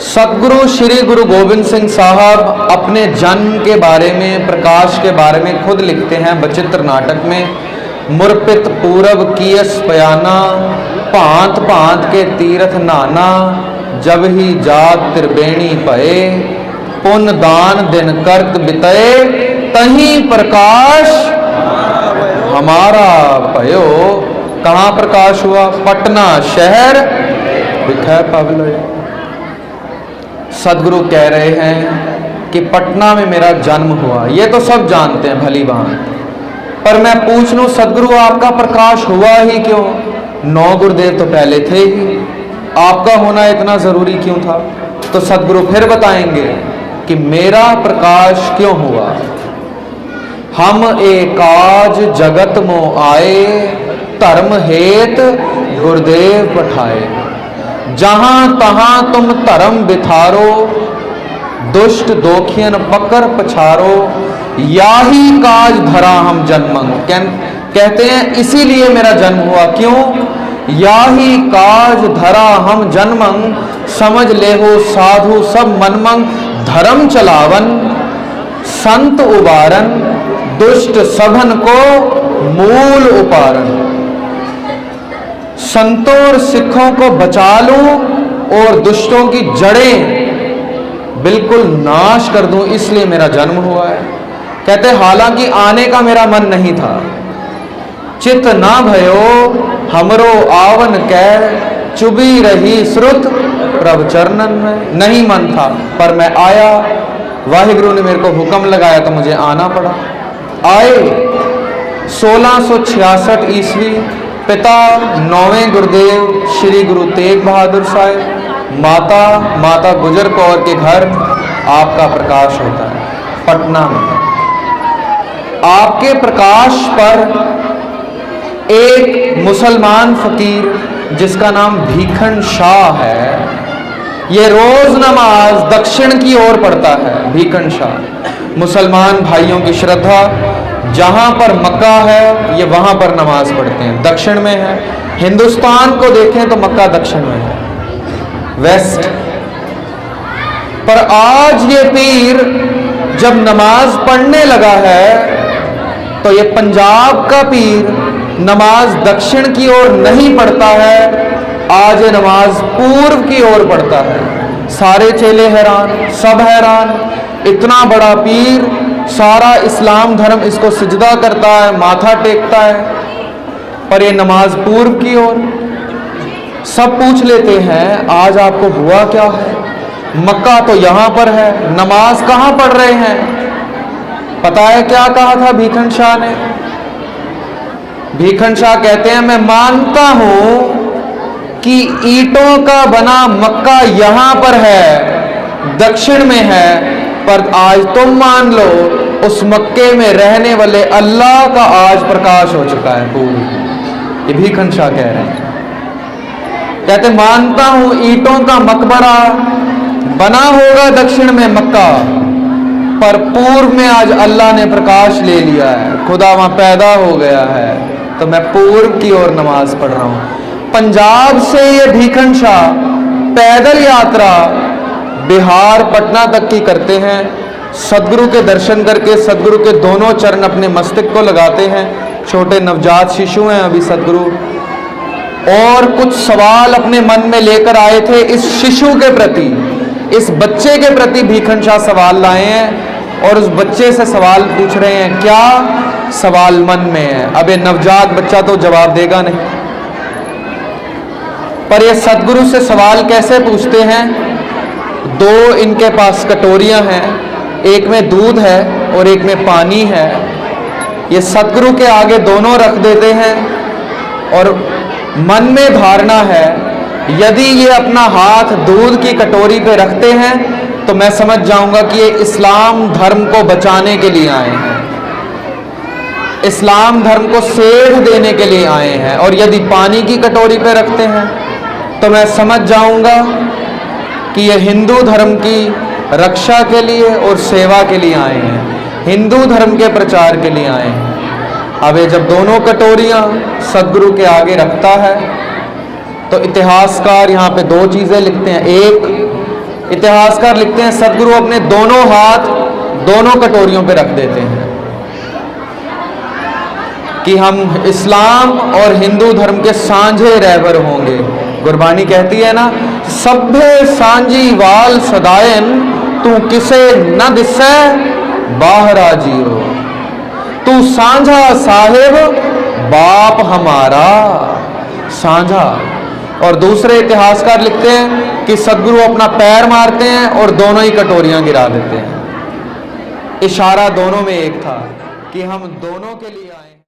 सतगुरु श्री गुरु गोविंद सिंह साहब अपने जन्म के बारे में, प्रकाश के बारे में खुद लिखते हैं बचित्र नाटक में। मुरपित पूरब कियस पयाना, भांत भांत के तीर्थ नाना, जब ही जात त्रिवेणी पए, पुन दान दिन करत बितए, तही प्रकाश हमारा पयो। कहाँ प्रकाश हुआ? पटना शहर दिखा पवलय। सदगुरु कह रहे हैं कि पटना में मेरा जन्म हुआ, ये तो सब जानते हैं भली बात, पर मैं पूछ लूं सदगुरु आपका प्रकाश हुआ ही क्यों? 9 गुरुदेव तो पहले थे ही, आपका होना इतना जरूरी क्यों था? तो सदगुरु फिर बताएंगे कि मेरा प्रकाश क्यों हुआ। हम एकाज जगत मों आए, धर्म हेत गुरुदेव पठाए। जहां तहां तुम धर्म बिथारो, दुष्ट दोखियन पकड़ पछारो, याही काज धरा हम जन्मंग। कहते हैं इसीलिए मेरा जन्म हुआ। क्यों? याही काज धरा हम जन्मंग, समझ ले हो साधु सब मनमंग। धर्म चलावन संत उबारन, दुष्ट सभन को मूल उपारन। संतों और सिखों को बचा लूं और दुष्टों की जड़ें बिल्कुल नाश कर दूं, इसलिए मेरा जन्म हुआ है। कहते हालांकि आने का मेरा मन नहीं था, चित ना भयो हमरो आवन कह, चुभी रही श्रुत प्रभ चरणन में। नहीं मन था पर मैं आया, वाहिगुरु ने मेरे को हुक्म लगाया तो मुझे आना पड़ा। आए 1666 ईस्वी, पिता 9वें गुरुदेव श्री गुरु तेग बहादुर साहिब, माता गुजर कौर के घर आपका प्रकाश होता है पटना में। आपके प्रकाश पर एक मुसलमान फकीर जिसका नाम भीखन शाह है, ये रोज नमाज दक्षिण की ओर पढ़ता है। भीखन शाह मुसलमान भाइयों की श्रद्धा, जहां पर मक्का है ये वहां पर नमाज पढ़ते हैं, दक्षिण में है। हिंदुस्तान को देखें तो मक्का दक्षिण में है, वेस्ट। पर आज ये पीर जब नमाज पढ़ने लगा है तो ये पंजाब का पीर नमाज दक्षिण की ओर नहीं पढ़ता है, आज ये नमाज पूर्व की ओर पढ़ता है। सारे चेले हैरान, सब हैरान, इतना बड़ा पीर, सारा इस्लाम धर्म इसको सिजदा करता है, माथा टेकता है, पर ये नमाज पूर्व की ओर। सब पूछ लेते हैं आज आपको हुआ क्या है? मक्का तो यहां पर है, नमाज कहां पढ़ रहे हैं? पता है क्या कहा था भीखन शाह ने? भीखन शाह कहते हैं मैं मानता हूं कि ईंटों का बना मक्का यहां पर है, दक्षिण में है, पर आज तुम मान लो उस मक्के में रहने वाले अल्लाह का आज प्रकाश हो चुका है पूरी। ये भीखन शाह कह रहे हैं। कहते मानता हूं ईंटों का मकबरा बना होगा दक्षिण में मक्का, पर पूर्व में आज अल्लाह ने प्रकाश ले लिया है, खुदा वहां पैदा हो गया है, तो मैं पूर्व की ओर नमाज पढ़ रहा हूं। पंजाब से ये भीखन शाह पैदल यात्रा बिहार पटना तक की करते हैं। सदगुरु के दर्शन करके सदगुरु के दोनों चरण अपने मस्तक को लगाते हैं। छोटे नवजात शिशु हैं अभी सदगुरु, और कुछ सवाल अपने मन में लेकर आए थे इस शिशु के प्रति, इस बच्चे के प्रति भीखन शाह सवाल लाए हैं और उस बच्चे से सवाल पूछ रहे हैं। क्या सवाल मन में है? अब ये नवजात बच्चा तो जवाब देगा नहीं, पर ये सदगुरु से सवाल कैसे पूछते हैं? 2 इनके पास कटोरियां हैं, एक में दूध है और एक में पानी है। ये सदगुरु के आगे दोनों रख देते हैं और मन में धारणा है यदि ये अपना हाथ दूध की कटोरी पे रखते हैं तो मैं समझ जाऊंगा कि ये इस्लाम धर्म को बचाने के लिए आए हैं, इस्लाम धर्म को सेध देने के लिए आए हैं। और यदि पानी की कटोरी पे रखते हैं तो मैं समझ जाऊंगा कि ये हिंदू धर्म की रक्षा के लिए और सेवा के लिए आए हैं, हिंदू धर्म के प्रचार के लिए आए हैं। अब ये जब दोनों कटोरियां सदगुरु के आगे रखता है तो इतिहासकार यहाँ पे 2 चीज़ें लिखते हैं। एक, इतिहासकार लिखते हैं सदगुरु अपने दोनों हाथ दोनों कटोरियों पे रख देते हैं कि हम इस्लाम और हिंदू धर्म के सांझे रहबर होंगे। गुरबानी कहती है ना, सभे सांझी वाल सदायन तू किसे न दिसै बाहरा जियो, तू सांझा साहिब बाप हमारा सांझा। और दूसरे इतिहासकार लिखते हैं कि सदगुरु अपना पैर मारते हैं और दोनों ही कटोरियां गिरा देते हैं। इशारा दोनों में एक था कि हम दोनों के लिए